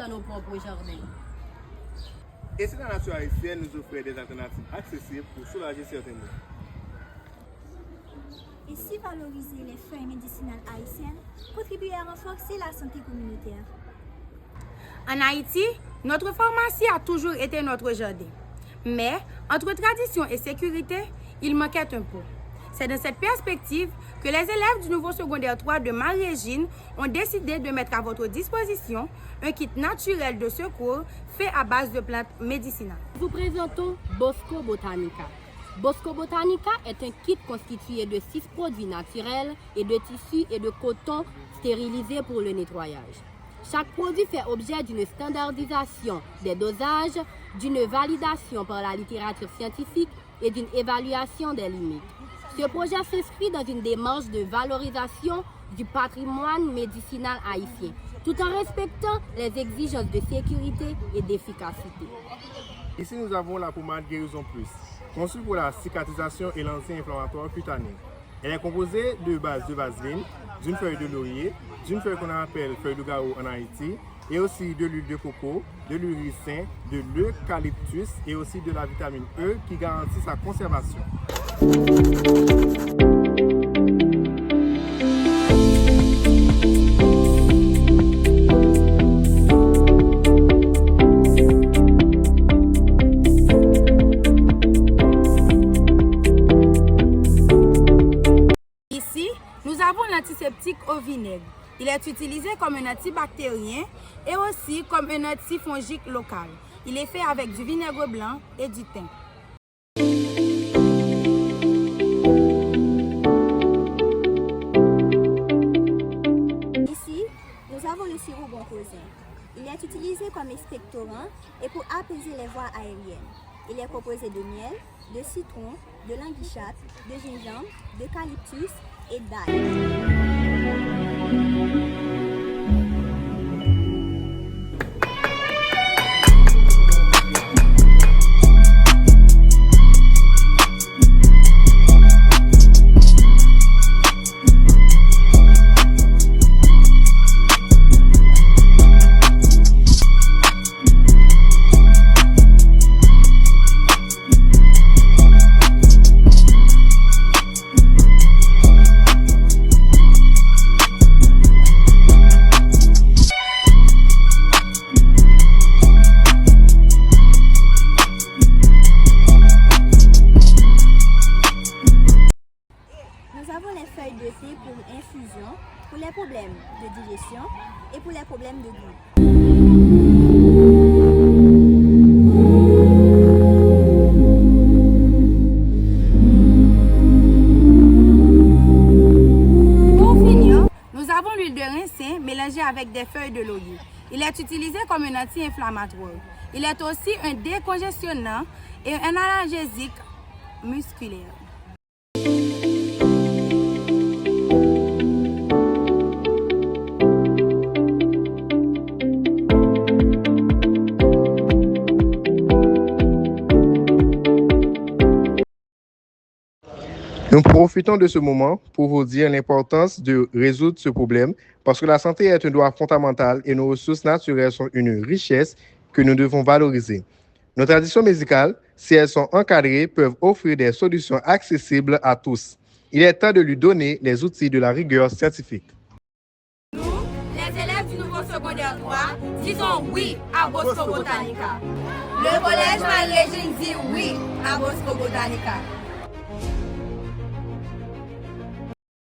dans nos propres jardins. Et si la nature haïtienne nous offrait des alternatives accessibles pour soulager certains maux? Et si valoriser les feuilles médicinales haïtiennes contribuait à renforcer la santé communautaire? En Haïti, notre pharmacie a toujours été notre jardin. Mais, entre tradition et sécurité, il manquait un peu. C'est dans cette perspective que les élèves du nouveau secondaire 3 de Marie-Régine ont décidé de mettre à votre disposition un kit naturel de secours fait à base de plantes médicinales. Nous vous présentons Bosco Botanica. Bosco Botanica est un kit constitué de 6 produits naturels et de tissus et de coton stérilisés pour le nettoyage. Chaque produit fait objet d'une standardisation des dosages, d'une validation par la littérature scientifique et d'une évaluation des limites. Ce projet s'inscrit dans une démarche de valorisation du patrimoine médicinal haïtien, tout en respectant les exigences de sécurité et d'efficacité. Ici, nous avons la pommade Guérison Plus, conçue pour la cicatrisation et l'anti-inflammatoire cutané. Elle est composée de base de vaseline, d'une feuille de laurier, d'une feuille qu'on appelle feuille de gao en Haïti, et aussi de l'huile de coco, de l'huile ricin, de l'eucalyptus et aussi de la vitamine E qui garantit sa conservation. Ici, nous avons l'antiseptique au vinaigre. Il est utilisé comme un antibactérien et aussi comme un antifongique local. Il est fait avec du vinaigre blanc et du thym. Ici, nous avons le sirop boncosin. Il est utilisé comme expectorant et pour apaiser les voies aériennes. Il est composé de miel, de citron, de languichat, de gingembre, d'eucalyptus et d'ail. Nous avons les feuilles de thé pour infusion, pour les problèmes de digestion et pour les problèmes de goût. Pour finir, nous avons l'huile de ricin mélangée avec des feuilles de laurier. Il est utilisé comme un anti-inflammatoire. Il est aussi un décongestionnant et un analgésique musculaire. Nous profitons de ce moment pour vous dire l'importance de résoudre ce problème parce que la santé est un droit fondamental et nos ressources naturelles sont une richesse que nous devons valoriser. Nos traditions musicales, si elles sont encadrées, peuvent offrir des solutions accessibles à tous. Il est temps de lui donner les outils de la rigueur scientifique. Nous, les élèves du nouveau secondaire 3, disons oui à Bosco Botanica. Le collège Marie-Régine dit oui à Bosco Botanica.